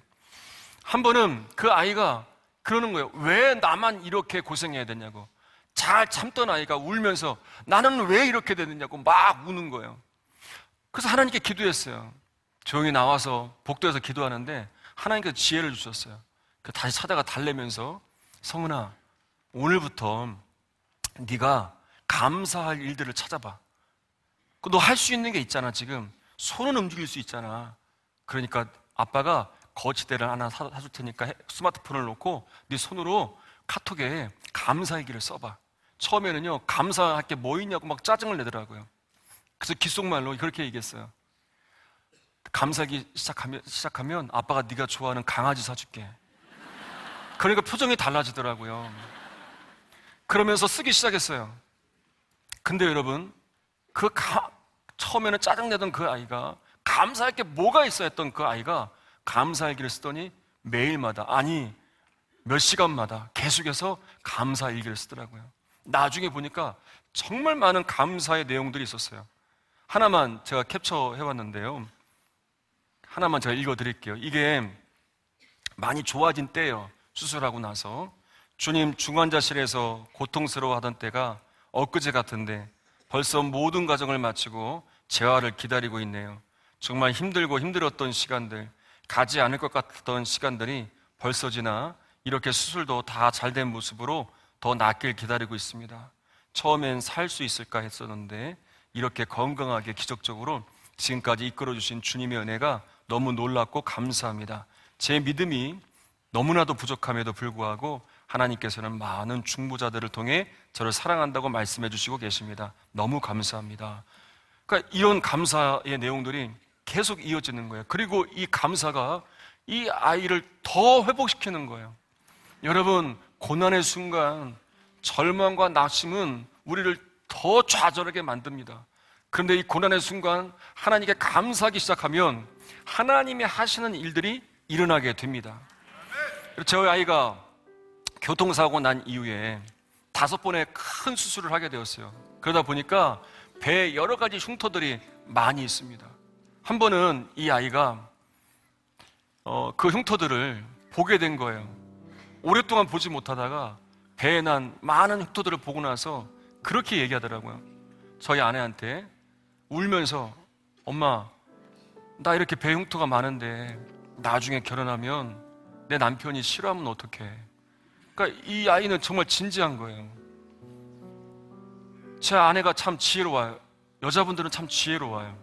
한 번은 그 아이가 그러는 거예요. 왜 나만 이렇게 고생해야 되냐고. 잘 참던 아이가 울면서 나는 왜 이렇게 되느냐고 막 우는 거예요. 그래서 하나님께 기도했어요. 조용히 나와서 복도에서 기도하는데 하나님께서 지혜를 주셨어요. 다시 찾아가 달래면서 성은아, 오늘부터 네가 감사할 일들을 찾아봐. 너 할 수 있는 게 있잖아. 지금 손은 움직일 수 있잖아. 그러니까 아빠가 거치대를 하나 사줄 테니까 스마트폰을 놓고 네 손으로 카톡에 감사일기를 써봐. 처음에는요, 감사할 게 뭐 있냐고 막 짜증을 내더라고요. 그래서 귓속말로 그렇게 얘기했어요. 감사기 시작하면 아빠가 네가 좋아하는 강아지 사줄게. 그러니까 표정이 달라지더라고요. 그러면서 쓰기 시작했어요. 근데 여러분, 처음에는 짜증내던 그 아이가 감사할 게 뭐가 있어 했던 그 아이가 감사일기를 쓰더니 매일마다, 아니 몇 시간마다 계속해서 감사일기를 쓰더라고요. 나중에 보니까 정말 많은 감사의 내용들이 있었어요. 하나만 제가 캡처해봤는데요, 하나만 제가 읽어드릴게요. 이게 많이 좋아진 때예요. 수술하고 나서 주님, 중환자실에서 고통스러워하던 때가 엊그제 같은데 벌써 모든 과정을 마치고 재활을 기다리고 있네요. 정말 힘들고 힘들었던 시간들, 가지 않을 것 같던 시간들이 벌써 지나 이렇게 수술도 다 잘된 모습으로 더 낫길 기다리고 있습니다. 처음엔 살 수 있을까 했었는데 이렇게 건강하게 기적적으로 지금까지 이끌어주신 주님의 은혜가 너무 놀랍고 감사합니다. 제 믿음이 너무나도 부족함에도 불구하고 하나님께서는 많은 중보자들을 통해 저를 사랑한다고 말씀해 주시고 계십니다. 너무 감사합니다. 그러니까 이런 감사의 내용들이 계속 이어지는 거예요. 그리고 이 감사가 이 아이를 더 회복시키는 거예요. 여러분, 고난의 순간 절망과 낙심은 우리를 더 좌절하게 만듭니다. 그런데 이 고난의 순간 하나님께 감사하기 시작하면 하나님이 하시는 일들이 일어나게 됩니다. 저희 아이가 교통사고 난 이후에 5번의 큰 수술을 하게 되었어요. 그러다 보니까 배에 여러 가지 흉터들이 많이 있습니다. 한 번은 이 아이가 그 흉터들을 보게 된 거예요. 오랫동안 보지 못하다가 배에 난 많은 흉터들을 보고 나서 그렇게 얘기하더라고요. 저희 아내한테 울면서, 엄마, 나 이렇게 배 흉터가 많은데 나중에 결혼하면 내 남편이 싫어하면 어떡해. 그러니까 이 아이는 정말 진지한 거예요. 제 아내가 참 지혜로워요. 여자분들은 참 지혜로워요.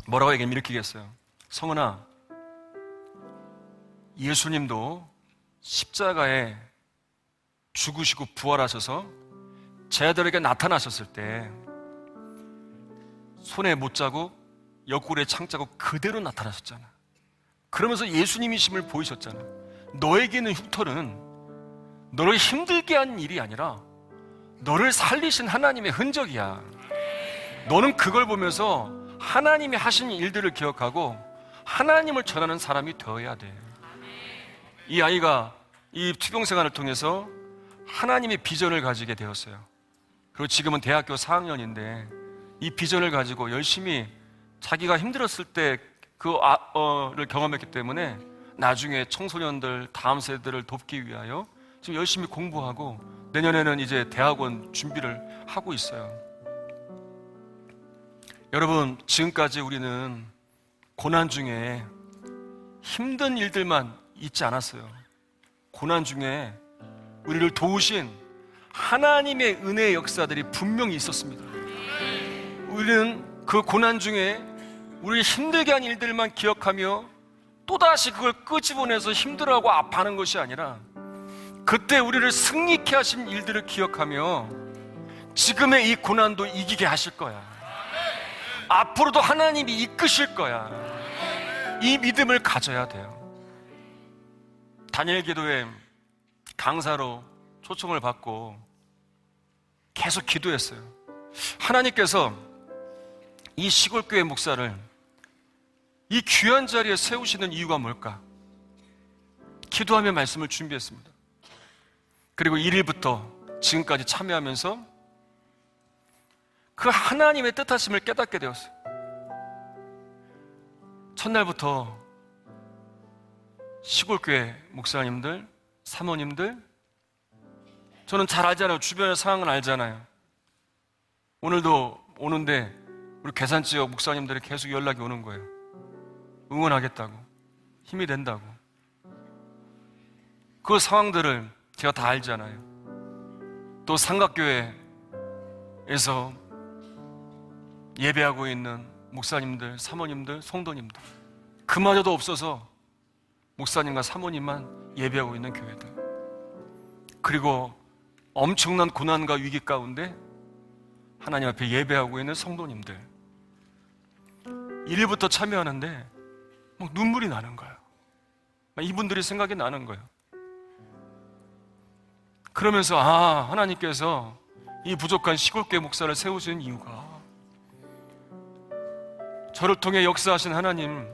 뭐라고 얘기하면 이렇게 얘기했어요. 성은아, 예수님도 십자가에 죽으시고 부활하셔서 제자들에게 나타나셨을 때 손에 못자국, 옆구리에 창자국 그대로 나타나셨잖아. 그러면서 예수님이심을 보이셨잖아. 너에게는 흉터는 너를 힘들게 한 일이 아니라 너를 살리신 하나님의 흔적이야. 너는 그걸 보면서 하나님이 하신 일들을 기억하고 하나님을 전하는 사람이 되어야 돼. 이 아이가 이 투병생활을 통해서 하나님의 비전을 가지게 되었어요. 그리고 지금은 대학교 4학년인데 이 비전을 가지고 열심히 자기가 힘들었을 때 그를 경험했기 때문에 나중에 청소년들, 다음 세대를 돕기 위하여 지금 열심히 공부하고 내년에는 이제 대학원 준비를 하고 있어요. 여러분, 지금까지 우리는 고난 중에 힘든 일들만 있지 않았어요. 고난 중에 우리를 도우신 하나님의 은혜의 역사들이 분명히 있었습니다. 우리는 그 고난 중에 우리를 힘들게 한 일들만 기억하며 또다시 그걸 끄집어내서 힘들어하고 아파하는 것이 아니라 그때 우리를 승리케 하신 일들을 기억하며 지금의 이 고난도 이기게 하실 거야. 앞으로도 하나님이 이끄실 거야. 이 믿음을 가져야 돼요. 다니엘 기도회 강사로 초청을 받고 계속 기도했어요. 하나님께서 이 시골교회 목사를 이 귀한 자리에 세우시는 이유가 뭘까? 기도하며 말씀을 준비했습니다. 그리고 1일부터 지금까지 참여하면서 그 하나님의 뜻하심을 깨닫게 되었어요. 첫날부터 시골교회 목사님들, 사모님들, 저는 잘 알잖아요. 주변의 상황을 알잖아요. 오늘도 오는데 우리 계산지역 목사님들이 계속 연락이 오는 거예요. 응원하겠다고, 힘이 된다고. 그 상황들을 제가 다 알잖아요. 또 삼각교회에서 예배하고 있는 목사님들, 사모님들, 성도님들, 그마저도 없어서 목사님과 사모님만 예배하고 있는 교회들, 그리고 엄청난 고난과 위기 가운데 하나님 앞에 예배하고 있는 성도님들, 일부터 참여하는데 막 눈물이 나는 거예요. 이분들이 생각이 나는 거예요. 그러면서 하나님께서 이 부족한 시골교회 목사를 세우신 이유가, 저를 통해 역사하신 하나님,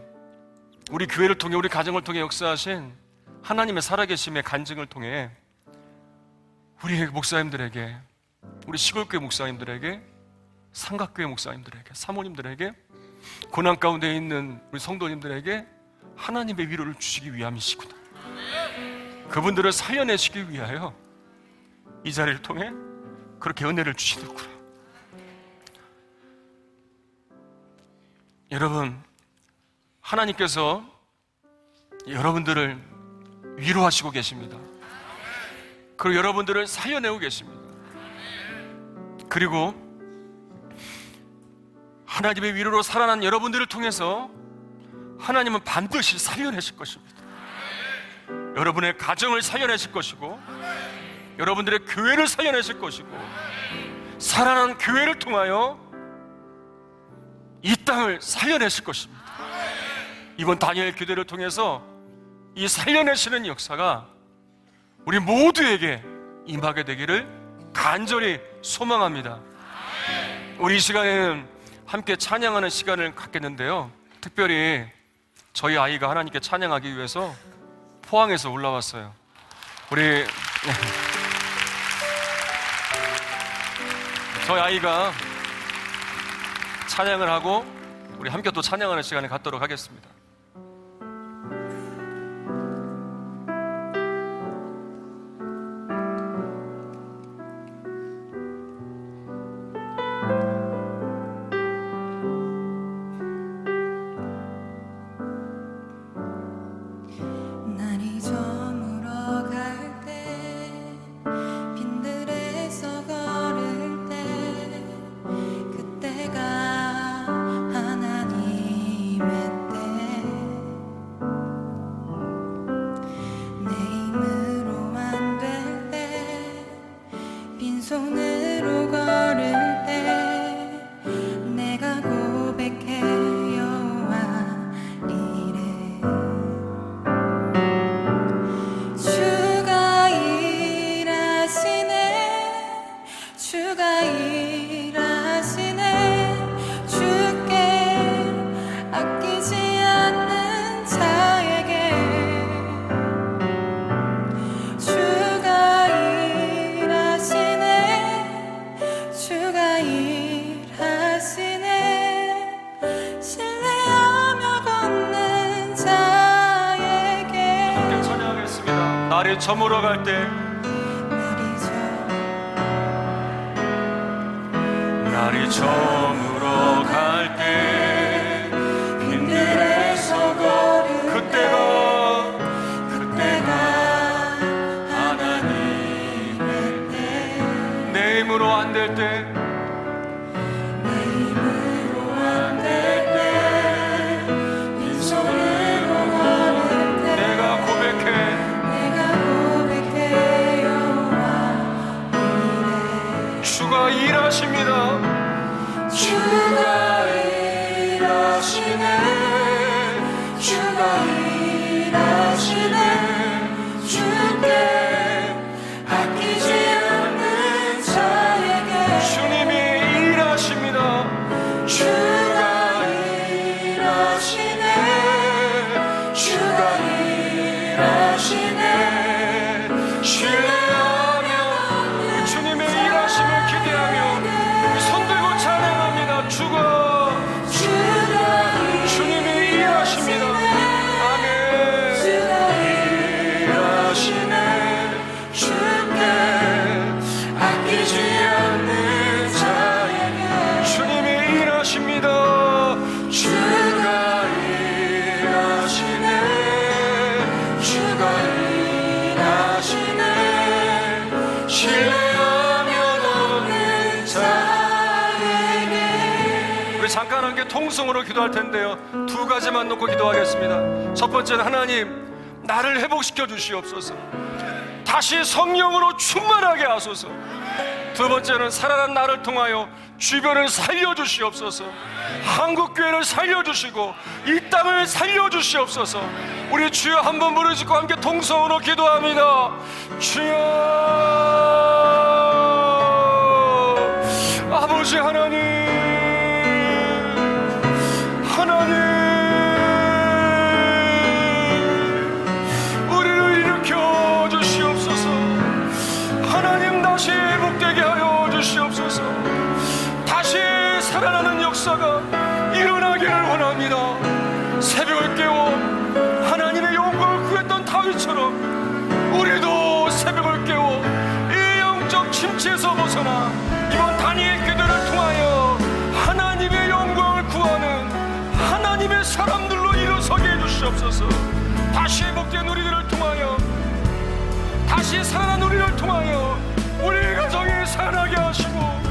우리 교회를 통해, 우리 가정을 통해 역사하신 하나님의 살아계심의 간증을 통해 우리 목사님들에게, 우리 시골교회 목사님들에게, 삼각교회 목사님들에게, 사모님들에게, 고난 가운데 있는 우리 성도님들에게 하나님의 위로를 주시기 위함이시구나, 그분들을 살려내시기 위하여 이 자리를 통해 그렇게 은혜를 주시는구나. 여러분, 하나님께서 여러분들을 위로하시고 계십니다. 그리고 여러분들을 살려내고 계십니다. 그리고 하나님의 위로로 살아난 여러분들을 통해서 하나님은 반드시 살려내실 것입니다. 여러분의 가정을 살려내실 것이고, 여러분들의 교회를 살려내실 것이고, 살아난 교회를 통하여 이 땅을 살려내실 것입니다. 이번 다니엘 기도를 통해서 이 살려내시는 역사가 우리 모두에게 임하게 되기를 간절히 소망합니다. 우리 이 시간에는 함께 찬양하는 시간을 갖겠는데요, 특별히 저희 아이가 하나님께 찬양하기 위해서 포항에서 올라왔어요. 우리 저희 아이가 찬양을 하고 우리 함께 또 찬양하는 시간을 갖도록 하겠습니다. 날이 저물어 갈 때, 날이 저물어 갈 때, 빈들에서 걸을 그때가 하나님의 때, 내 힘으로 안 될 때, 주가 일하십니다. 주가 일하시네. 주가 일하시네. 주께 아끼지 않는 자에게 주님이 일하십니다. 주가 일하시네. 주가 일하시네. 신뢰하며 주님의 일하심을 기대하며 손 들고 찬양합니다. 주님이 일하십니다. 아멘. 일하시네. 주께 아끼지 않는 자에게 주님이 일하십니다. 주가 일하시네. 주가 일하시네. 신뢰하며 오는 자에게. 우리 잠깐 함께 함께 통성으로 기도할 텐데요, 두 가지만 놓고 기도하겠습니다. 첫 번째는 하나님, 나를 회복시켜 주시옵소서. 다시 성령으로 충만하게 하소서. 두 번째는 살아난 나를 통하여 주변을 살려주시옵소서. 한국교회를 살려주시고 이 땅을 살려주시옵소서. 우리 주여 한번 부르짖고 함께 통성으로 기도합니다. 주여, 아버지 하나님, 하나님, 우리를 일으켜 주시옵소서. 하나님, 다시 회복되게 하여 주시옵소서. 다시 살아나는 역사가 일어나기를 원합니다. 새벽을 깨워 하나님의 영광을 구했던 다윗처럼 우리도 새벽을 깨워 이 영적 침체에서 벗어나 이번 다니엘 기도를 통하여 하나님의 영광을 구하는 하나님의 사람들로 일어서게 해주시옵소서. 다시 회복된 우리들을 통하여, 다시 살아난 우리를 통하여 우리 가정이 살아나게 하시고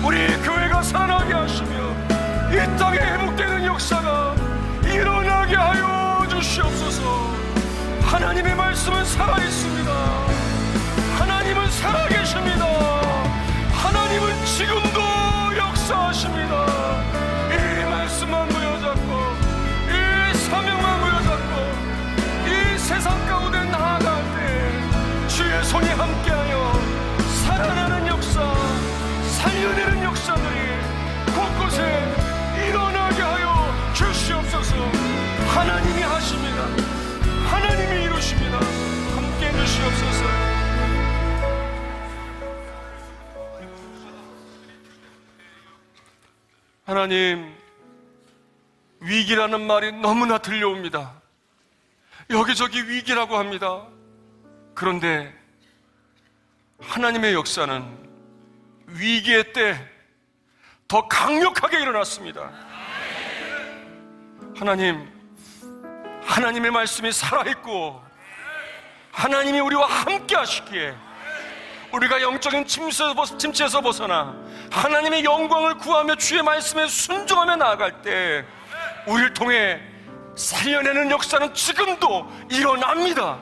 우리 교회가 살아나게 하시며 이 땅에 회복되는 역사가 일어나게 하여 주시옵소서. 하나님의 말씀은 살아있습니다. 하나님은 살아계십니다. 하나님은 지금도 역사하십니다. 이 말씀만 부여잡고, 이 사명만 부여잡고 이 세상 가운데 나아갈 때 주의 손이 함께하여 살아나는 역사, 살려내는 역사들이 곳곳에 일어나게 하여 주시옵소서. 하나님이 하십니다. 하나님이 이루십니다. 함께 해주시옵소서. 하나님, 위기라는 말이 너무나 들려옵니다. 여기저기 위기라고 합니다. 그런데 하나님의 역사는 위기의 때 더 강력하게 일어났습니다. 하나님, 하나님의 말씀이 살아있고 하나님이 우리와 함께 하시기에 우리가 영적인 침체에서 벗어나 하나님의 영광을 구하며 주의 말씀에 순종하며 나아갈 때 우리를 통해 살려내는 역사는 지금도 일어납니다.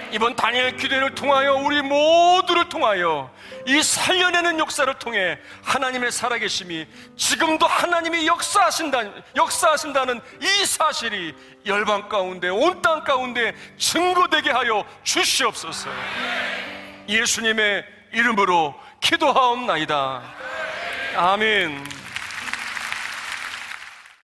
이번 다니엘 기도를 통하여 우리 모두를 통하여 이 살려내는 역사를 통해 하나님의 살아계심이 지금도 하나님이 역사하신다는 이 사실이 열방 가운데, 온 땅 가운데 증거되게 하여 주시옵소서. 예수님의 이름으로 기도하옵나이다. 아멘.